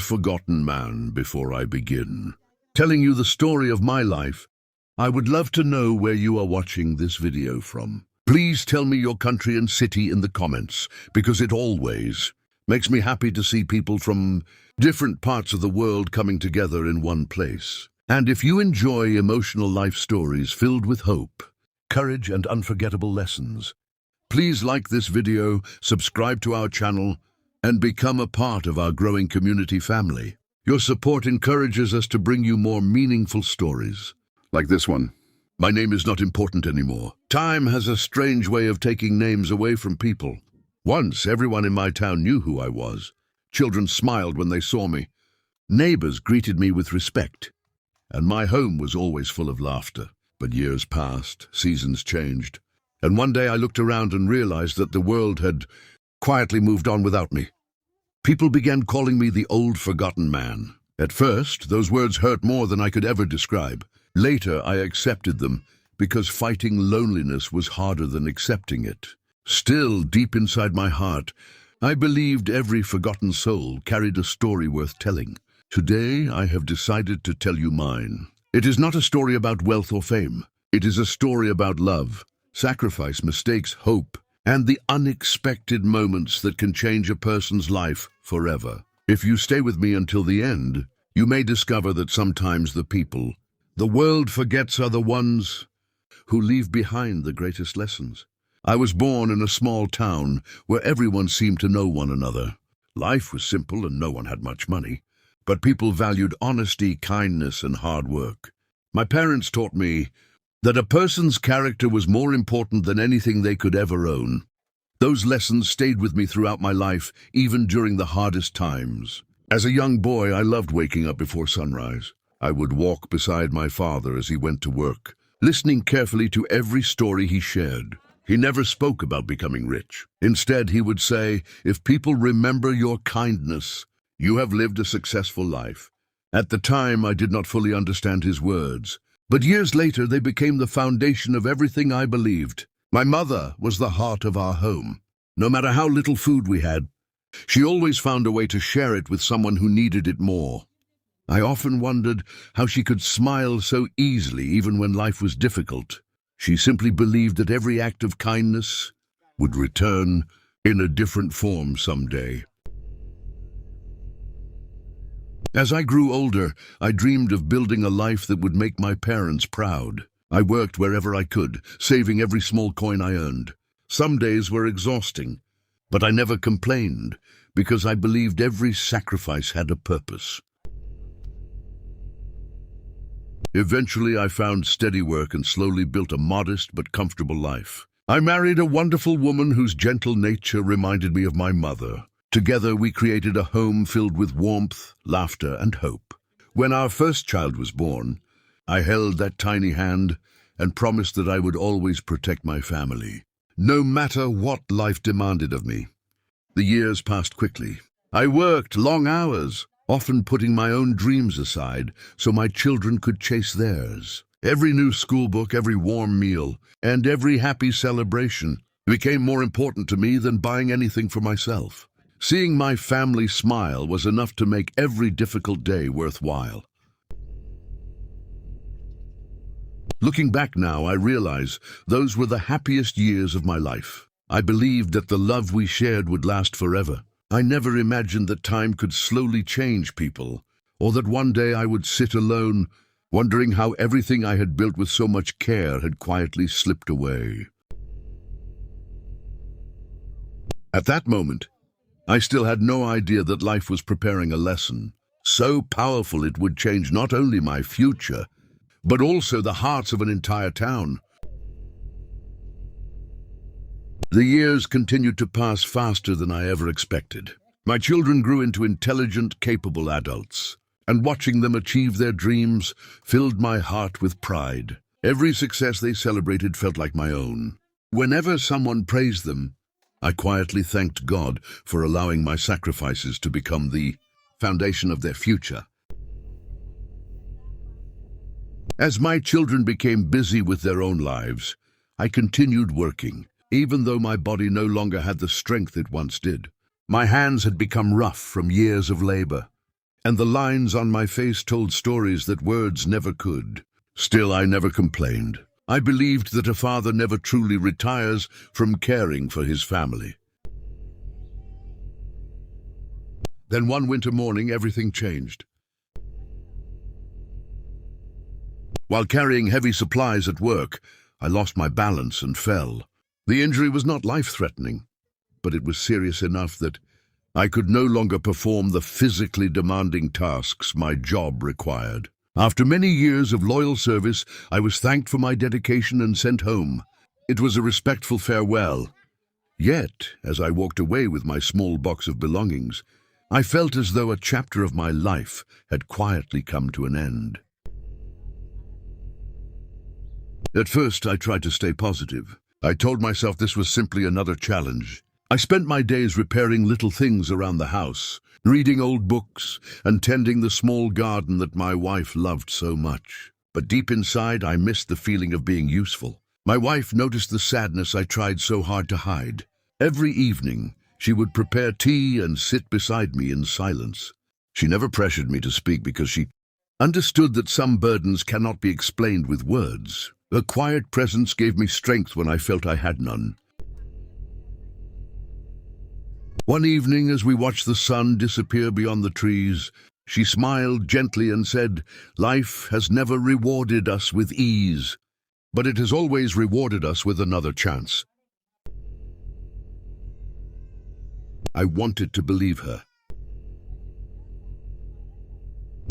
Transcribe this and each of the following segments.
Old Forgoten Man before I begin telling you the story of my life. I would love to know where you are watching this video from. Please tell me your country and city in the comments, because it always makes me happy to see people from different parts of the world coming together in one place. And if you enjoy emotional life stories filled with hope, courage, and unforgettable lessons, please like this video, subscribe to our channel, and become a part of our growing community family. Your support encourages us to bring you more meaningful stories, like this one. My name is not important anymore. Time has a strange way of taking names away from people. Once, everyone in my town knew who I was. Children smiled when they saw me. Neighbors greeted me with respect, and my home was always full of laughter. But years passed, seasons changed, and one day I looked around and realized that the world had quietly moved on without me. People began calling me the Old Forgotten Man. At first, those words hurt more than I could ever describe. Later, I accepted them because fighting loneliness was harder than accepting it. Still, deep inside my heart, I believed every forgotten soul carried a story worth telling. Today, I have decided to tell you mine. It is not a story about wealth or fame. It is a story about love, sacrifice, mistakes, hope, and the unexpected moments that can change a person's life forever. If you stay with me until the end, you may discover that sometimes the people the world forgets are the ones who leave behind the greatest lessons. I was born in a small town where everyone seemed to know one another. Life was simple and no one had much money, but people valued honesty, kindness, and hard work. My parents taught me that a person's character was more important than anything they could ever own. Those lessons stayed with me throughout my life, even during the hardest times. As a young boy, I loved waking up before sunrise. I would walk beside my father as he went to work, listening carefully to every story he shared. He never spoke about becoming rich. Instead, he would say, "If people remember your kindness, you have lived a successful life." At the time, I did not fully understand his words, but years later, they became the foundation of everything I believed. My mother was the heart of our home. No matter how little food we had, she always found a way to share it with someone who needed it more. I often wondered how she could smile so easily even when life was difficult. She simply believed that every act of kindness would return in a different form someday. As I grew older, I dreamed of building a life that would make my parents proud. I worked wherever I could, saving every small coin I earned. Some days were exhausting, but I never complained because I believed every sacrifice had a purpose. Eventually, I found steady work and slowly built a modest but comfortable life. I married a wonderful woman whose gentle nature reminded me of my mother. Together, we created a home filled with warmth, laughter, and hope. When our first child was born, I held that tiny hand and promised that I would always protect my family, no matter what life demanded of me. The years passed quickly. I worked long hours, often putting my own dreams aside so my children could chase theirs. Every new school book, every warm meal, and every happy celebration became more important to me than buying anything for myself. Seeing my family smile was enough to make every difficult day worthwhile. Looking back now, I realize those were the happiest years of my life. I believed that the love we shared would last forever. I never imagined that time could slowly change people, or that one day I would sit alone, wondering how everything I had built with so much care had quietly slipped away. At that moment, I still had no idea that life was preparing a lesson so powerful it would change not only my future, but also the hearts of an entire town. The years continued to pass faster than I ever expected. My children grew into intelligent, capable adults, and watching them achieve their dreams filled my heart with pride. Every success they celebrated felt like my own. Whenever someone praised them, I quietly thanked God for allowing my sacrifices to become the foundation of their future. As my children became busy with their own lives, I continued working, even though my body no longer had the strength it once did. My hands had become rough from years of labor, and the lines on my face told stories that words never could. Still, I never complained. I believed that a father never truly retires from caring for his family. Then one winter morning, everything changed. While carrying heavy supplies at work, I lost my balance and fell. The injury was not life-threatening, but it was serious enough that I could no longer perform the physically demanding tasks my job required. After many years of loyal service, I was thanked for my dedication and sent home. It was a respectful farewell. Yet, as I walked away with my small box of belongings, I felt as though a chapter of my life had quietly come to an end. At first, I tried to stay positive. I told myself this was simply another challenge. I spent my days repairing little things around the house, reading old books, and tending the small garden that my wife loved so much. But deep inside, I missed the feeling of being useful. My wife noticed the sadness I tried so hard to hide. Every evening, she would prepare tea and sit beside me in silence. She never pressured me to speak because she understood that some burdens cannot be explained with words. Her quiet presence gave me strength when I felt I had none. One evening, as we watched the sun disappear beyond the trees, she smiled gently and said, "Life has never rewarded us with ease, but it has always rewarded us with another chance." I wanted to believe her.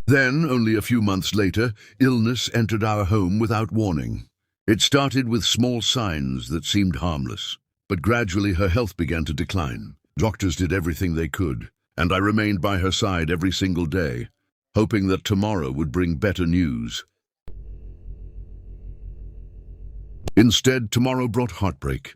Then, only a few months later, illness entered our home without warning. It started with small signs that seemed harmless, but gradually her health began to decline. Doctors did everything they could, and I remained by her side every single day, hoping that tomorrow would bring better news. Instead, tomorrow brought heartbreak.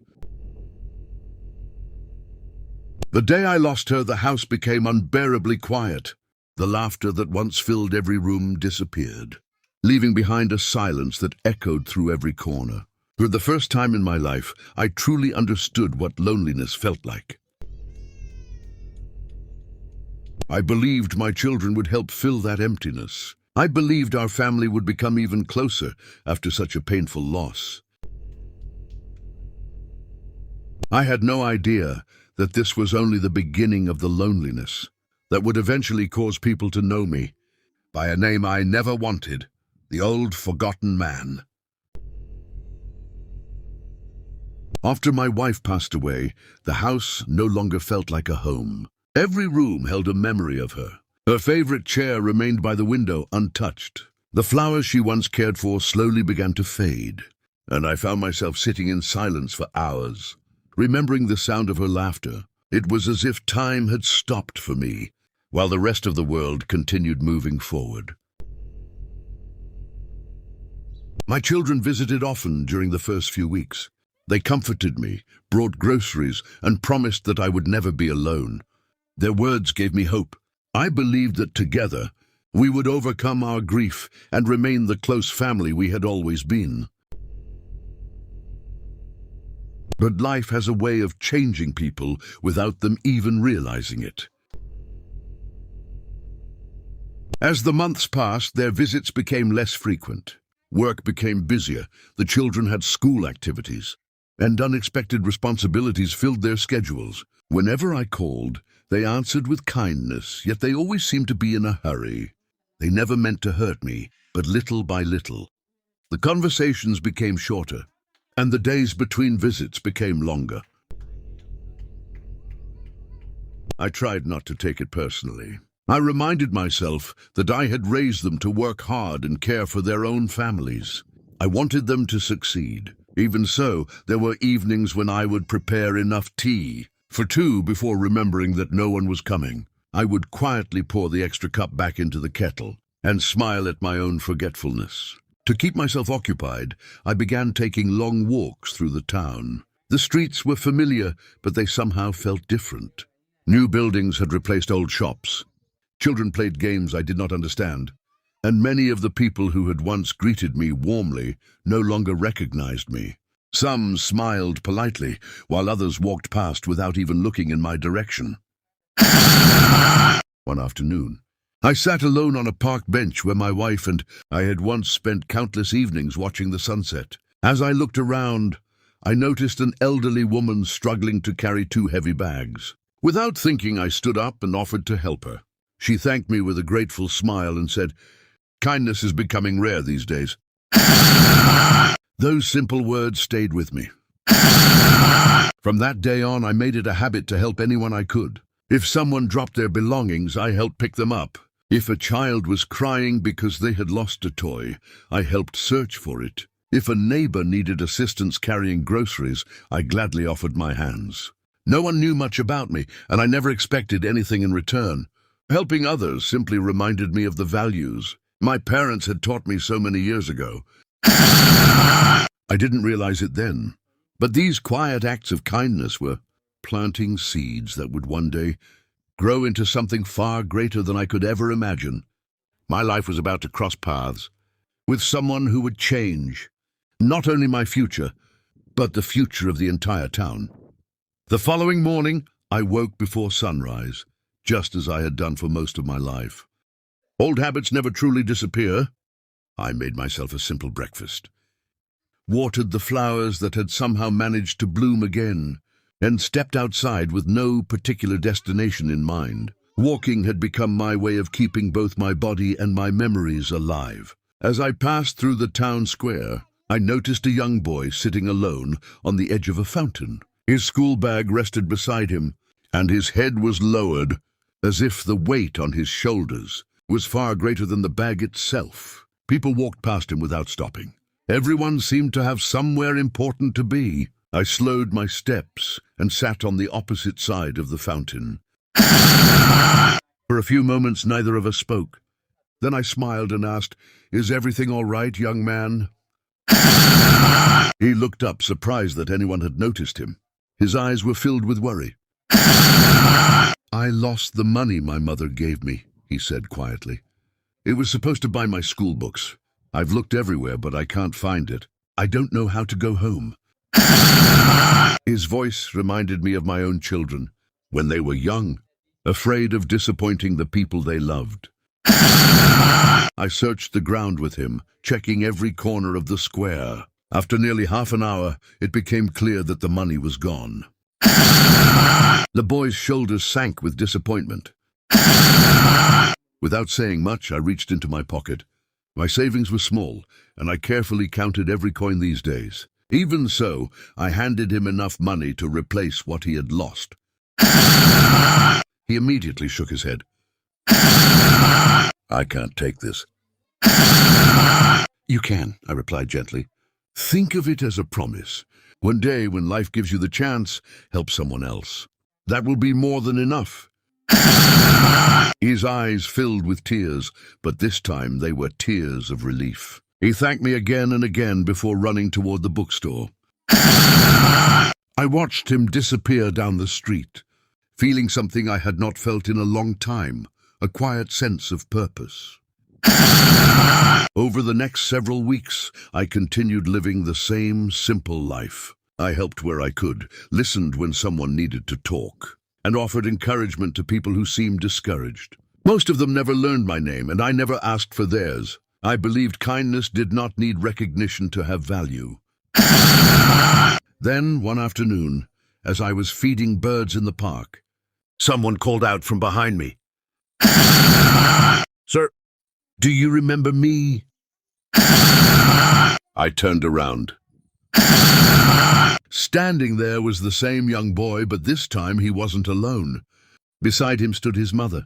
The day I lost her, the house became unbearably quiet. The laughter that once filled every room disappeared, leaving behind a silence that echoed through every corner. For the first time in my life, I truly understood what loneliness felt like. I believed my children would help fill that emptiness. I believed our family would become even closer after such a painful loss. I had no idea that this was only the beginning of the loneliness that would eventually cause people to know me by a name I never wanted, the Old Forgoten Man. After my wife passed away, the house no longer felt like a home. Every room held a memory of her. Her favorite chair remained by the window untouched. The flowers she once cared for slowly began to fade, and I found myself sitting in silence for hours, remembering the sound of her laughter. It was as if time had stopped for me, while the rest of the world continued moving forward. My children visited often during the first few weeks. They comforted me, brought groceries, and promised that I would never be alone. Their words gave me hope. I believed that together, we would overcome our grief and remain the close family we had always been. But life has a way of changing people without them even realizing it. As the months passed, their visits became less frequent. Work became busier, the children had school activities, and unexpected responsibilities filled their schedules. Whenever I called, they answered with kindness, yet they always seemed to be in a hurry. They never meant to hurt me, but little by little, the conversations became shorter, and the days between visits became longer. I tried not to take it personally. I reminded myself that I had raised them to work hard and care for their own families. I wanted them to succeed. Even so, there were evenings when I would prepare enough tea for two before remembering that no one was coming. I would quietly pour the extra cup back into the kettle and smile at my own forgetfulness. To keep myself occupied, I began taking long walks through the town. The streets were familiar, but they somehow felt different. New buildings had replaced old shops. Children played games I did not understand, and many of the people who had once greeted me warmly no longer recognized me. Some smiled politely, while others walked past without even looking in my direction. One afternoon, I sat alone on a park bench where my wife and I had once spent countless evenings watching the sunset. As I looked around, I noticed an elderly woman struggling to carry 2 heavy bags. Without thinking, I stood up and offered to help her. She thanked me with a grateful smile and said, "Kindness is becoming rare these days." Those simple words stayed with me. From that day on, I made it a habit to help anyone I could. If someone dropped their belongings, I helped pick them up. If a child was crying because they had lost a toy, I helped search for it. If a neighbor needed assistance carrying groceries, I gladly offered my hands. No one knew much about me, and I never expected anything in return. Helping others simply reminded me of the values my parents had taught me so many years ago. I didn't realize it then, but these quiet acts of kindness were planting seeds that would one day grow into something far greater than I could ever imagine. My life was about to cross paths with someone who would change not only my future, but the future of the entire town. The following morning, I woke before sunrise, just as I had done for most of my life. Old habits never truly disappear. I made myself a simple breakfast, watered the flowers that had somehow managed to bloom again, and stepped outside with no particular destination in mind. Walking had become my way of keeping both my body and my memories alive. As I passed through the town square, I noticed a young boy sitting alone on the edge of a fountain. His school bag rested beside him, and his head was lowered, as if the weight on his shoulders was far greater than the bag itself. People walked past him without stopping. Everyone seemed to have somewhere important to be. I slowed my steps and sat on the opposite side of the fountain. For a few moments, neither of us spoke. Then I smiled and asked, "Is everything all right, young man?" He looked up, surprised that anyone had noticed him. His eyes were filled with worry. "I lost the money my mother gave me," he said quietly. "It was supposed to buy my school books. I've looked everywhere, but I can't find it. I don't know how to go home." His voice reminded me of my own children, when they were young, afraid of disappointing the people they loved. I searched the ground with him, checking every corner of the square. After nearly half an hour, it became clear that the money was gone. The boy's shoulders sank with disappointment. Without saying much, I reached into my pocket. My savings were small, and I carefully counted every coin these days. Even so, I handed him enough money to replace what he had lost. He immediately shook his head. "I can't take this." "You can," I replied gently. "Think of it as a promise. One day, when life gives you the chance, help someone else. That will be more than enough." His eyes filled with tears, but this time they were tears of relief. He thanked me again and again before running toward the bookstore. I watched him disappear down the street, feeling something I had not felt in a long time, a quiet sense of purpose. Over the next several weeks, I continued living the same simple life. I helped where I could, listened when someone needed to talk, and offered encouragement to people who seemed discouraged. Most of them never learned my name, and I never asked for theirs. I believed kindness did not need recognition to have value. Then, one afternoon, as I was feeding birds in the park, someone called out from behind me, "Sir, do you remember me?" I turned around. Standing there was the same young boy, but this time he wasn't alone. Beside him stood his mother,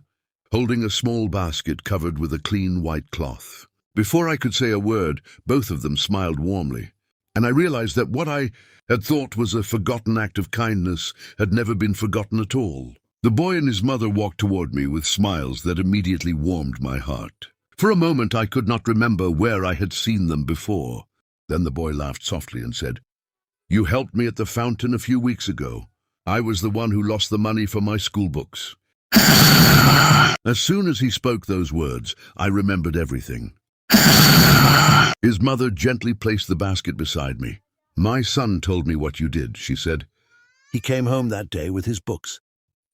holding a small basket covered with a clean white cloth. Before I could say a word, both of them smiled warmly, and I realized that what I had thought was a forgotten act of kindness had never been forgotten at all. The boy and his mother walked toward me with smiles that immediately warmed my heart. For a moment I could not remember where I had seen them before. Then the boy laughed softly and said, "You helped me at the fountain a few weeks ago. I was the one who lost the money for my school books." As soon as he spoke those words, I remembered everything. His mother gently placed the basket beside me. "My son told me what you did," she said. "He came home that day with his books,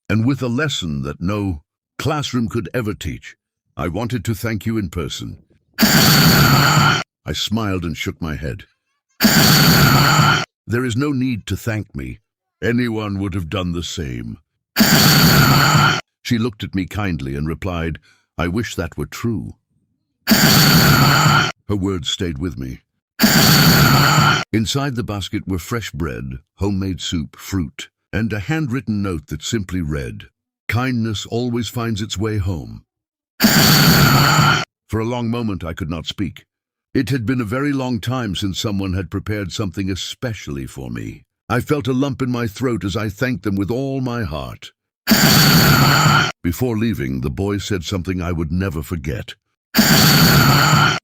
and with a lesson that no classroom could ever teach. I wanted to thank you in person. I smiled and shook my head. There is no need to thank me. Anyone would have done the same. She looked at me kindly and replied, I wish that were true. Her words stayed with me. Inside the basket were fresh bread, homemade soup, fruit, and a handwritten note that simply read, kindness always finds its way home. For a long moment I could not speak. It had been a very long time since someone had prepared something especially for me. I felt a lump in my throat as I thanked them with all my heart. Before leaving, the boy said something I would never forget.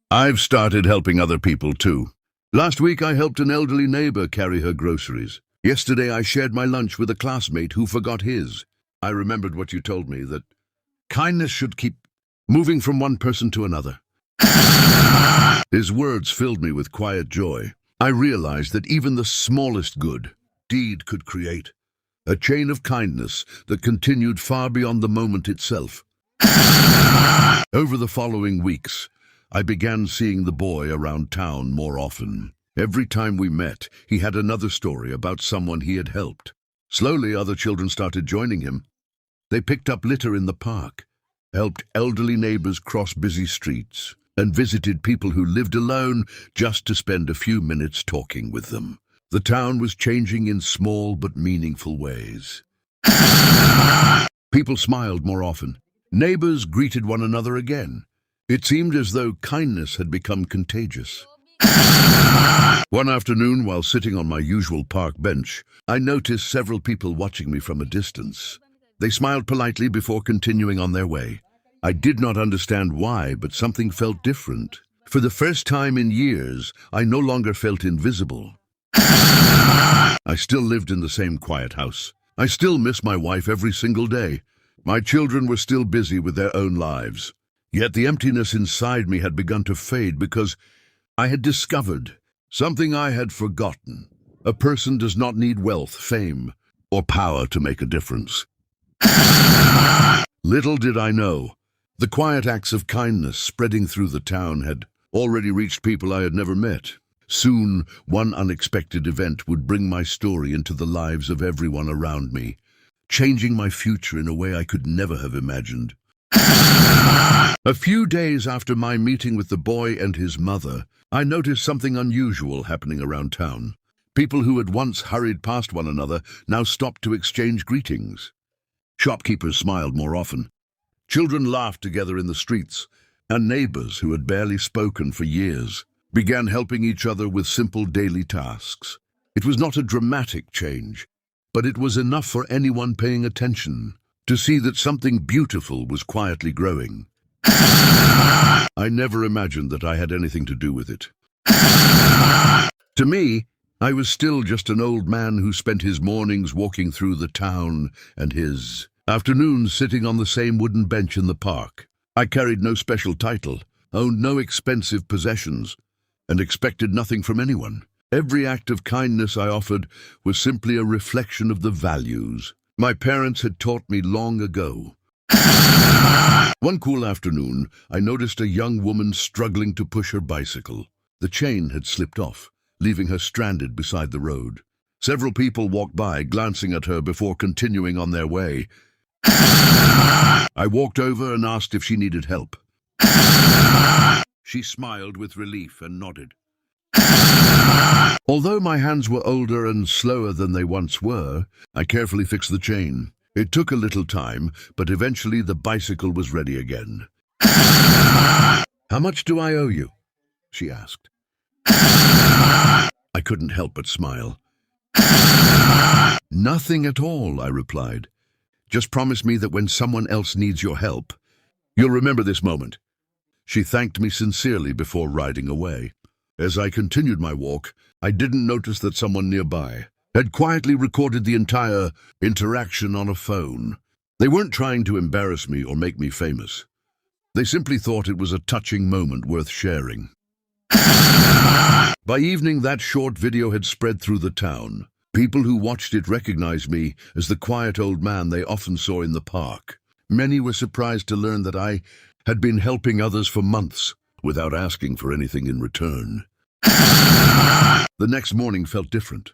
I've started helping other people too. Last week I helped an elderly neighbor carry her groceries. Yesterday I shared my lunch with a classmate who forgot his. I remembered what you told me, that kindness should keep moving from one person to another. His words filled me with quiet joy. I realized that even the smallest good deed could create a chain of kindness that continued far beyond the moment itself. Over the following weeks, I began seeing the boy around town more often. Every time we met, he had another story about someone he had helped. Slowly, other children started joining him. They picked up litter in the park, helped elderly neighbors cross busy streets, and visited people who lived alone just to spend a few minutes talking with them. The town was changing in small but meaningful ways. People smiled more often. Neighbors greeted one another again. It seemed as though kindness had become contagious. One afternoon, while sitting on my usual park bench, I noticed several people watching me from a distance. They smiled politely before continuing on their way. I did not understand why, but something felt different. For the first time in years, I no longer felt invisible. I still lived in the same quiet house. I still miss my wife every single day. My children were still busy with their own lives. Yet the emptiness inside me had begun to fade because I had discovered something I had forgotten. A person does not need wealth, fame, or power to make a difference. Little did I know, the quiet acts of kindness spreading through the town had already reached people I had never met. Soon, one unexpected event would bring my story into the lives of everyone around me, changing my future in a way I could never have imagined. A few days after my meeting with the boy and his mother, I noticed something unusual happening around town. People who had once hurried past one another now stopped to exchange greetings. Shopkeepers smiled more often. Children laughed together in the streets, and neighbors who had barely spoken for years began helping each other with simple daily tasks. It was not a dramatic change, but it was enough for anyone paying attention to see that something beautiful was quietly growing. I never imagined that I had anything to do with it. To me, I was still just an old man who spent his mornings walking through the town and his afternoons sitting on the same wooden bench in the park. I carried no special title, owned no expensive possessions, and expected nothing from anyone. Every act of kindness I offered was simply a reflection of the values my parents had taught me long ago. One cool afternoon, I noticed a young woman struggling to push her bicycle. The chain had slipped off, leaving her stranded beside the road. Several people walked by, glancing at her before continuing on their way. I walked over and asked if she needed help. She smiled with relief and nodded. Although my hands were older and slower than they once were, I carefully fixed the chain. It took a little time, but eventually the bicycle was ready again. "How much do I owe you?" she asked. I couldn't help but smile. "Nothing at all," I replied. "Just promise me that when someone else needs your help, you'll remember this moment." She thanked me sincerely before riding away. As I continued my walk, I didn't notice that someone nearby had quietly recorded the entire interaction on a phone. They weren't trying to embarrass me or make me famous. They simply thought it was a touching moment worth sharing. By evening, that short video had spread through the town. People who watched it recognized me as the quiet old man they often saw in the park. Many were surprised to learn that I had been helping others for months without asking for anything in return. The next morning felt different.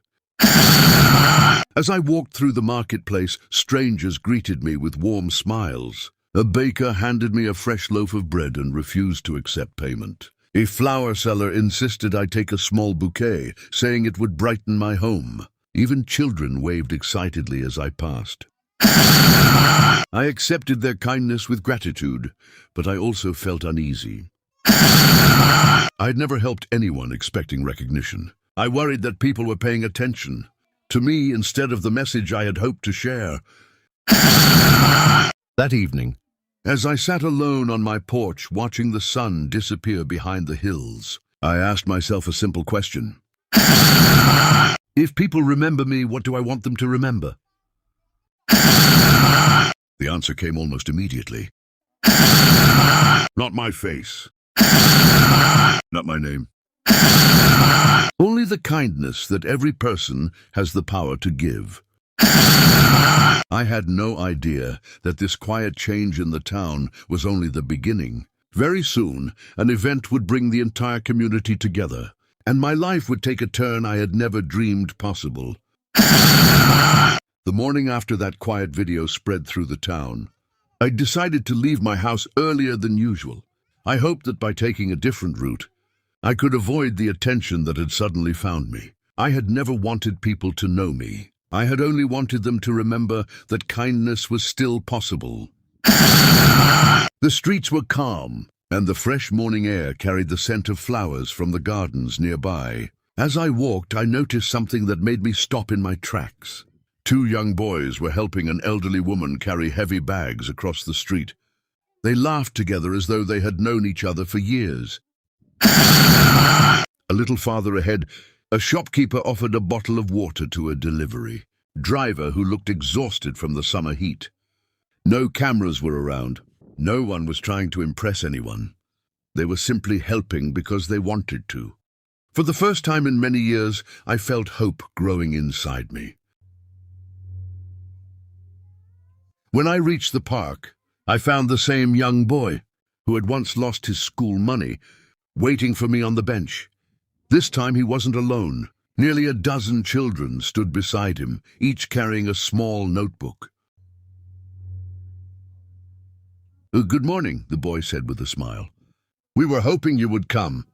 As I walked through the marketplace, strangers greeted me with warm smiles. A baker handed me a fresh loaf of bread and refused to accept payment. A flower seller insisted I take a small bouquet, saying it would brighten my home. Even children waved excitedly as I passed. I accepted their kindness with gratitude, but I also felt uneasy. I had never helped anyone expecting recognition. I worried that people were paying attention to me instead of the message I had hoped to share. That evening, as I sat alone on my porch watching the sun disappear behind the hills, I asked myself a simple question. If people remember me, what do I want them to remember? The answer came almost immediately. Not my face. Not my name. Only the kindness that every person has the power to give. I had no idea that this quiet change in the town was only the beginning. Very soon, an event would bring the entire community together, and my life would take a turn I had never dreamed possible. The morning after that quiet video spread through the town, I decided to leave my house earlier than usual. I hoped that by taking a different route, I could avoid the attention that had suddenly found me. I had never wanted people to know me. I had only wanted them to remember that kindness was still possible. The streets were calm, and the fresh morning air carried the scent of flowers from the gardens nearby. As I walked, I noticed something that made me stop in my tracks. Two young boys were helping an elderly woman carry heavy bags across the street. They laughed together as though they had known each other for years. A little farther ahead, a shopkeeper offered a bottle of water to a delivery driver who looked exhausted from the summer heat. No cameras were around. No one was trying to impress anyone. They were simply helping because they wanted to. For the first time in many years, I felt hope growing inside me. When I reached the park, I found the same young boy, who had once lost his school money, waiting for me on the bench. This time he wasn't alone. Nearly a dozen children stood beside him, each carrying a small notebook. "Good morning," the boy said with a smile. "We were hoping you would come."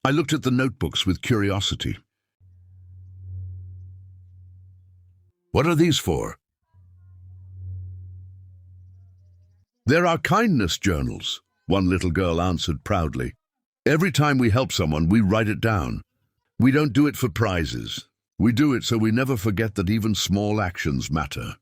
I looked at the notebooks with curiosity. "What are these for?" "They're our kindness journals," one little girl answered proudly. "Every time we help someone, we write it down. We don't do it for prizes. We do it so we never forget that even small actions matter."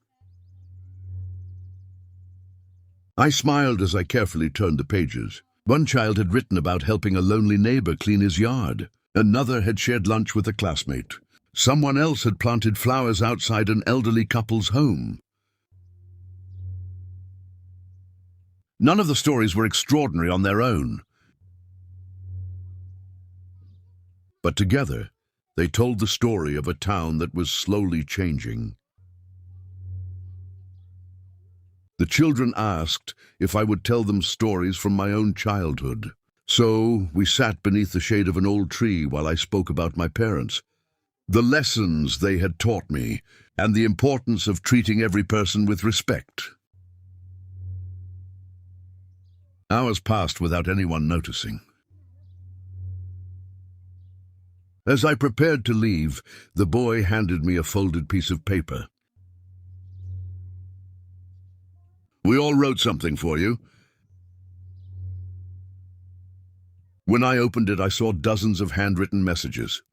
I smiled as I carefully turned the pages. One child had written about helping a lonely neighbor clean his yard. Another had shared lunch with a classmate. Someone else had planted flowers outside an elderly couple's home. None of the stories were extraordinary on their own. But together, they told the story of a town that was slowly changing. The children asked if I would tell them stories from my own childhood. So we sat beneath the shade of an old tree while I spoke about my parents, the lessons they had taught me, and the importance of treating every person with respect. Hours passed without anyone noticing. As I prepared to leave, the boy handed me a folded piece of paper. "We all wrote something for you." When I opened it, I saw dozens of handwritten messages.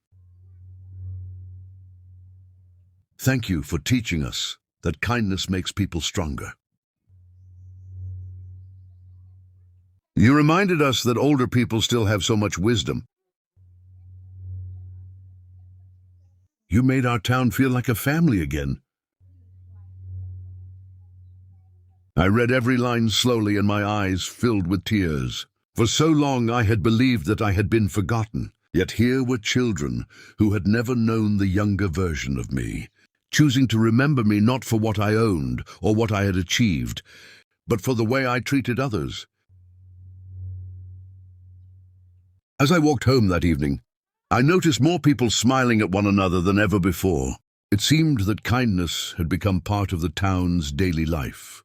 "Thank you for teaching us that kindness makes people stronger. You reminded us that older people still have so much wisdom. You made our town feel like a family again." I read every line slowly and my eyes filled with tears. For so long I had believed that I had been forgotten, yet here were children who had never known the younger version of me, choosing to remember me not for what I owned or what I had achieved, but for the way I treated others. As I walked home that evening, I noticed more people smiling at one another than ever before. It seemed that kindness had become part of the town's daily life.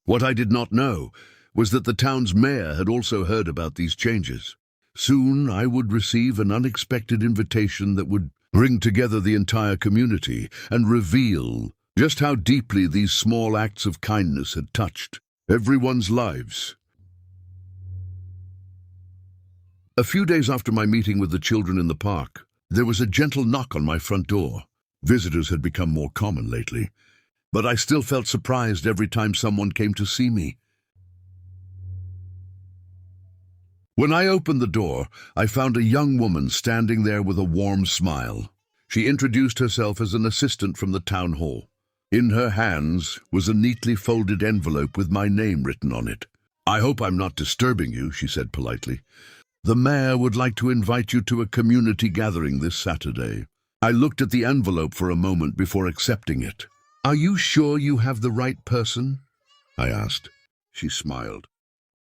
What I did not know was that the town's mayor had also heard about these changes. Soon I would receive an unexpected invitation that would bring together the entire community and reveal just how deeply these small acts of kindness had touched everyone's lives. A few days after my meeting with the children in the park, there was a gentle knock on my front door. Visitors had become more common lately, but I still felt surprised every time someone came to see me. When I opened the door, I found a young woman standing there with a warm smile. She introduced herself as an assistant from the town hall. In her hands was a neatly folded envelope with my name written on it. "I hope I'm not disturbing you," she said politely. "The mayor would like to invite you to a community gathering this Saturday." I looked at the envelope for a moment before accepting it. "Are you sure you have the right person?" I asked. She smiled.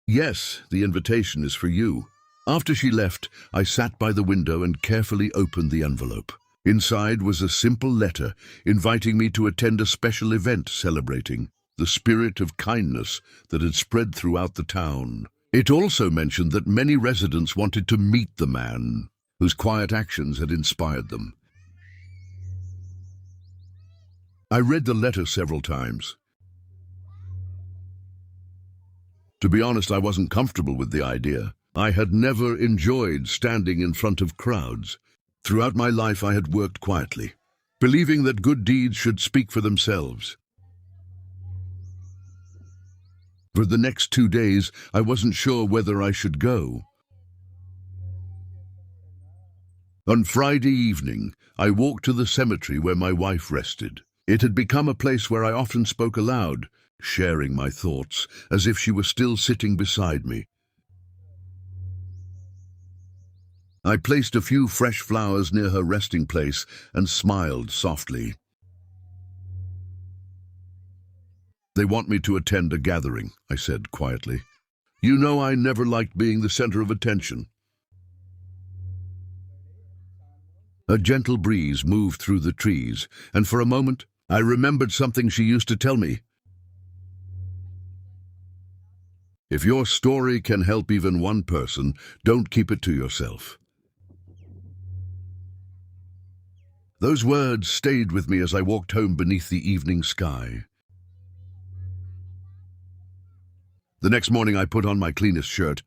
"Yes, the invitation is for you." After she left, I sat by the window and carefully opened the envelope. Inside was a simple letter inviting me to attend a special event celebrating the spirit of kindness that had spread throughout the town. It also mentioned that many residents wanted to meet the man whose quiet actions had inspired them. I read the letter several times. To be honest, I wasn't comfortable with the idea. I had never enjoyed standing in front of crowds. Throughout my life, I had worked quietly, believing that good deeds should speak for themselves. For the next 2 days, I wasn't sure whether I should go. On Friday evening, I walked to the cemetery where my wife rested. It had become a place where I often spoke aloud, sharing my thoughts, as if she were still sitting beside me. I placed a few fresh flowers near her resting place and smiled softly. "They want me to attend a gathering," I said quietly. "You know I never liked being the center of attention." A gentle breeze moved through the trees, and for a moment I remembered something she used to tell me. "If your story can help even one person, don't keep it to yourself." Those words stayed with me as I walked home beneath the evening sky. The next morning I put on my cleanest shirt,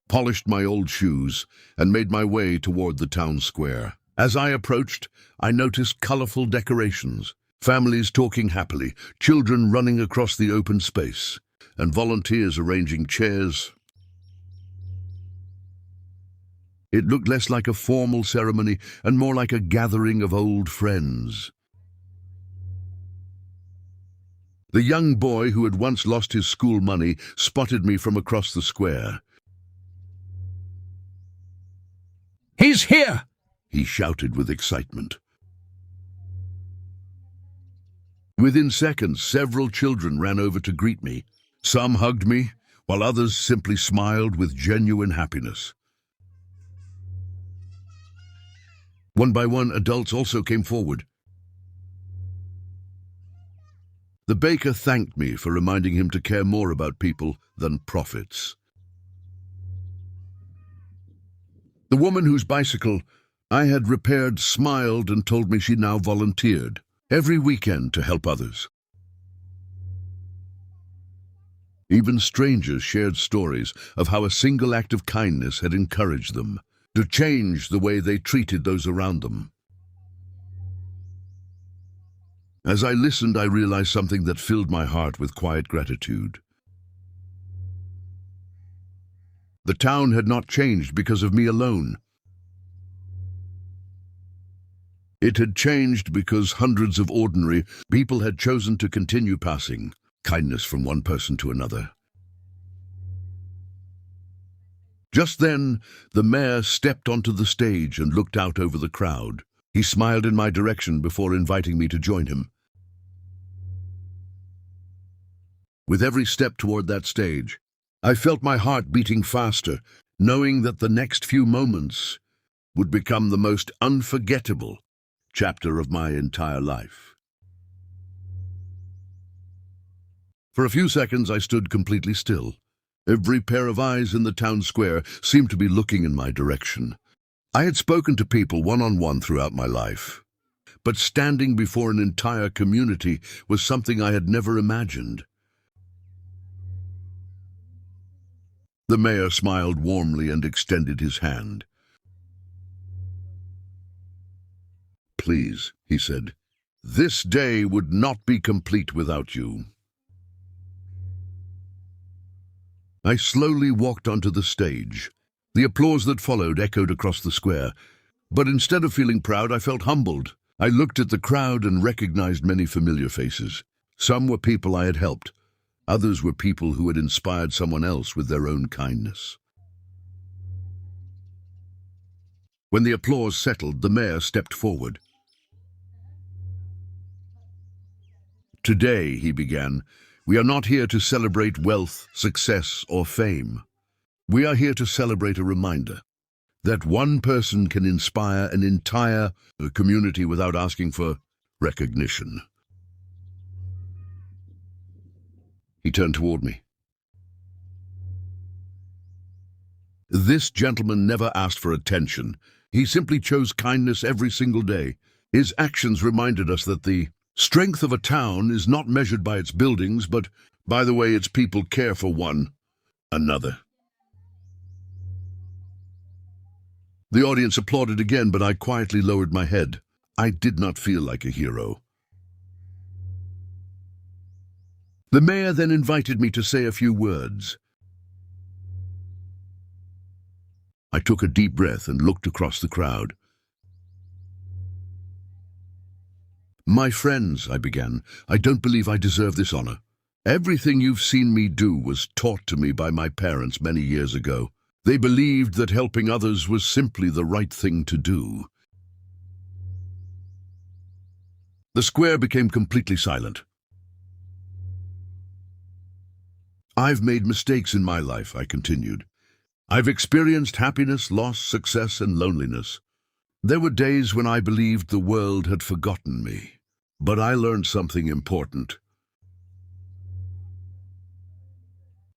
polished my old shoes, and made my way toward the town square. As I approached, I noticed colorful decorations, families talking happily, children running across the open space, and volunteers arranging chairs. It looked less like a formal ceremony and more like a gathering of old friends. The young boy who had once lost his school money spotted me from across the square. "He's here!" he shouted with excitement. Within seconds, several children ran over to greet me. Some hugged me, while others simply smiled with genuine happiness. One by one, adults also came forward. The baker thanked me for reminding him to care more about people than profits. The woman whose bicycle I had repaired smiled and told me she now volunteered every weekend to help others. Even strangers shared stories of how a single act of kindness had encouraged them to change the way they treated those around them. As I listened, I realized something that filled my heart with quiet gratitude. The town had not changed because of me alone. It had changed because hundreds of ordinary people had chosen to continue passing kindness from one person to another. Just then, the mayor stepped onto the stage and looked out over the crowd. He smiled in my direction before inviting me to join him. With every step toward that stage, I felt my heart beating faster, knowing that the next few moments would become the most unforgettable chapter of my entire life. For a few seconds, I stood completely still. Every pair of eyes in the town square seemed to be looking in my direction. I had spoken to people one-on-one throughout my life, but standing before an entire community was something I had never imagined. The mayor smiled warmly and extended his hand. "Please," he said, "this day would not be complete without you." I slowly walked onto the stage. The applause that followed echoed across the square. But instead of feeling proud, I felt humbled. I looked at the crowd and recognized many familiar faces. Some were people I had helped. Others were people who had inspired someone else with their own kindness. When the applause settled, the mayor stepped forward. "Today," he began, "we are not here to celebrate wealth, success, or fame. We are here to celebrate a reminder that one person can inspire an entire community without asking for recognition." He turned toward me. "This gentleman never asked for attention. He simply chose kindness every single day. His actions reminded us that the strength of a town is not measured by its buildings, but by the way its people care for one another." The audience applauded again, but I quietly lowered my head. I did not feel like a hero. The mayor then invited me to say a few words. I took a deep breath and looked across the crowd. "My friends," I began, "I don't believe I deserve this honor. Everything you've seen me do was taught to me by my parents many years ago. They believed that helping others was simply the right thing to do." The square became completely silent. "I've made mistakes in my life," I continued. "I've experienced happiness, loss, success, and loneliness. There were days when I believed the world had forgotten me. But I learned something important."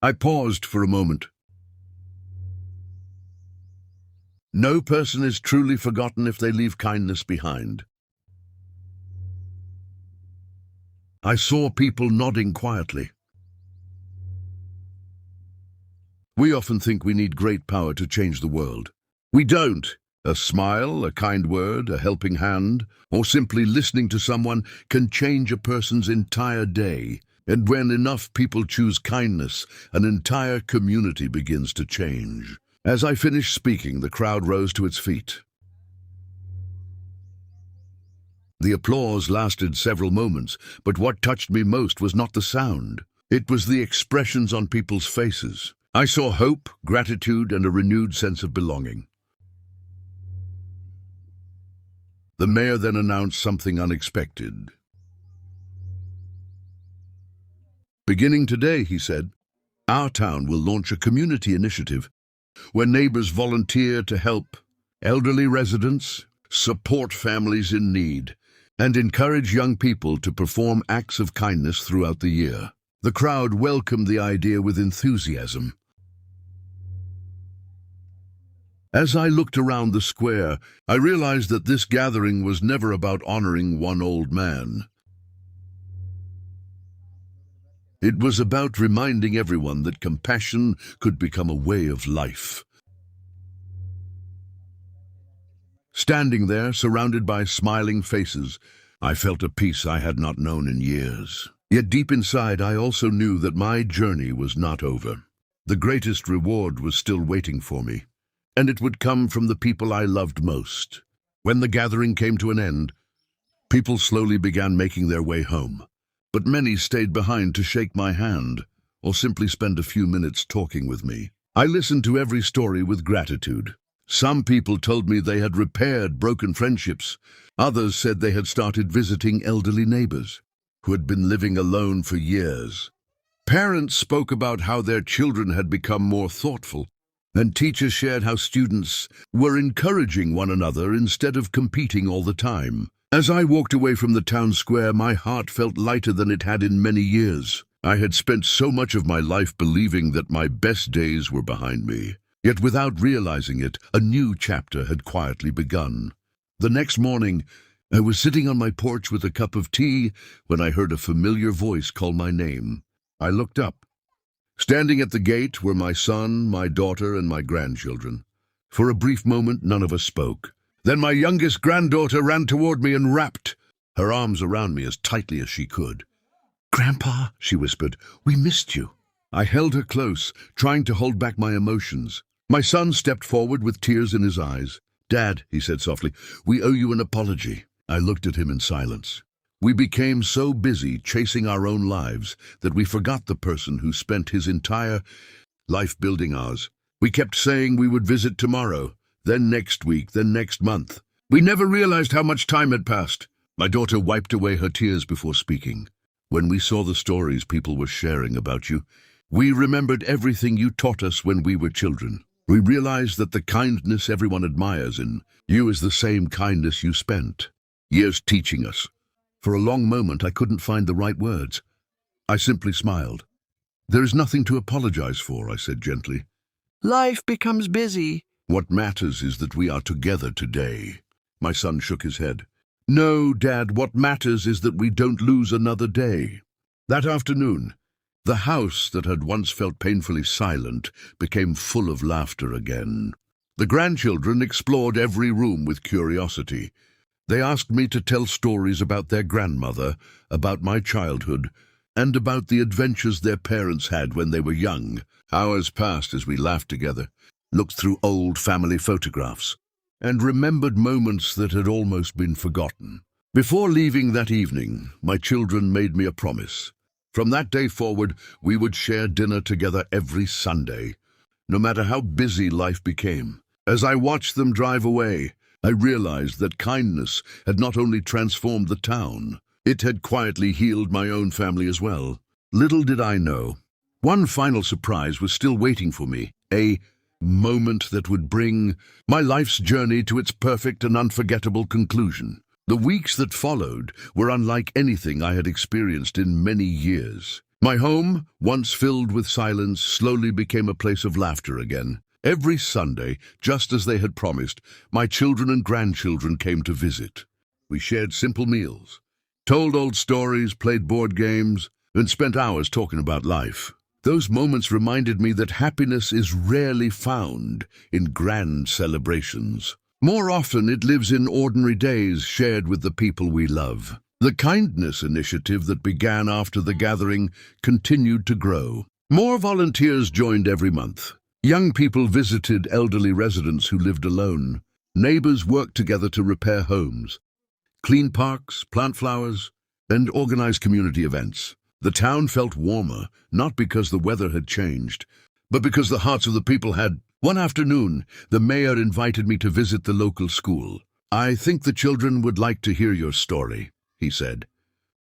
I paused for a moment. "No person is truly forgotten if they leave kindness behind." I saw people nodding quietly. We often think we need great power to change the world. We don't. A smile, a kind word, a helping hand, or simply listening to someone can change a person's entire day. And when enough people choose kindness, an entire community begins to change. As I finished speaking, the crowd rose to its feet. The applause lasted several moments, but what touched me most was not the sound. It was the expressions on people's faces. I saw hope, gratitude, and a renewed sense of belonging. The mayor then announced something unexpected. "Beginning today," he said, "our town will launch a community initiative where neighbors volunteer to help elderly residents, support families in need, and encourage young people to perform acts of kindness throughout the year." The crowd welcomed the idea with enthusiasm. As I looked around the square, I realized that this gathering was never about honoring one old man. It was about reminding everyone that compassion could become a way of life. Standing there, surrounded by smiling faces, I felt a peace I had not known in years. Yet deep inside, I also knew that my journey was not over. The greatest reward was still waiting for me, and it would come from the people I loved most. When the gathering came to an end, people slowly began making their way home, but many stayed behind to shake my hand or simply spend a few minutes talking with me. I listened to every story with gratitude. Some people told me they had repaired broken friendships. Others said they had started visiting elderly neighbors who had been living alone for years. Parents spoke about how their children had become more thoughtful, and teachers shared how students were encouraging one another instead of competing all the time. As I walked away from the town square, my heart felt lighter than it had in many years. I had spent so much of my life believing that my best days were behind me. Yet without realizing it, a new chapter had quietly begun. The next morning, I was sitting on my porch with a cup of tea when I heard a familiar voice call my name. I looked up. Standing at the gate were my son, my daughter, and my grandchildren. For a brief moment, none of us spoke. Then my youngest granddaughter ran toward me and wrapped her arms around me as tightly as she could. "Grandpa," she whispered, "we missed you." I held her close, trying to hold back my emotions. My son stepped forward with tears in his eyes. "Dad," he said softly, "we owe you an apology." I looked at him in silence. We became so busy chasing our own lives that we forgot the person who spent his entire life building ours. We kept saying we would visit tomorrow, then next week, then next month. We never realized how much time had passed. My daughter wiped away her tears before speaking. "When we saw the stories people were sharing about you, we remembered everything you taught us when we were children. We realized that the kindness everyone admires in you is the same kindness you spent years teaching us." For a long moment, I couldn't find the right words. I simply smiled. "There is nothing to apologize for," I said gently. Life becomes busy. "What matters is that we are together today." My son shook his head. "No, Dad, what matters is that we don't lose another day." That afternoon, the house that had once felt painfully silent became full of laughter again. The grandchildren explored every room with curiosity. They asked me to tell stories about their grandmother, about my childhood, and about the adventures their parents had when they were young. Hours passed as we laughed together, looked through old family photographs, and remembered moments that had almost been forgotten. Before leaving that evening, my children made me a promise. From that day forward, we would share dinner together every Sunday, no matter how busy life became. As I watched them drive away, I realized that kindness had not only transformed the town, it had quietly healed my own family as well. Little did I know, one final surprise was still waiting for me, a moment that would bring my life's journey to its perfect and unforgettable conclusion. The weeks that followed were unlike anything I had experienced in many years. My home, once filled with silence, slowly became a place of laughter again. Every Sunday, just as they had promised, my children and grandchildren came to visit. We shared simple meals, told old stories, played board games, and spent hours talking about life. Those moments reminded me that happiness is rarely found in grand celebrations. More often, it lives in ordinary days shared with the people we love. The kindness initiative that began after the gathering continued to grow. More volunteers joined every month. Young people visited elderly residents who lived alone. Neighbors worked together to repair homes, clean parks, plant flowers, and organize community events. The town felt warmer, not because the weather had changed, but because the hearts of the people had. One afternoon, the mayor invited me to visit the local school. "I think the children would like to hear your story," he said.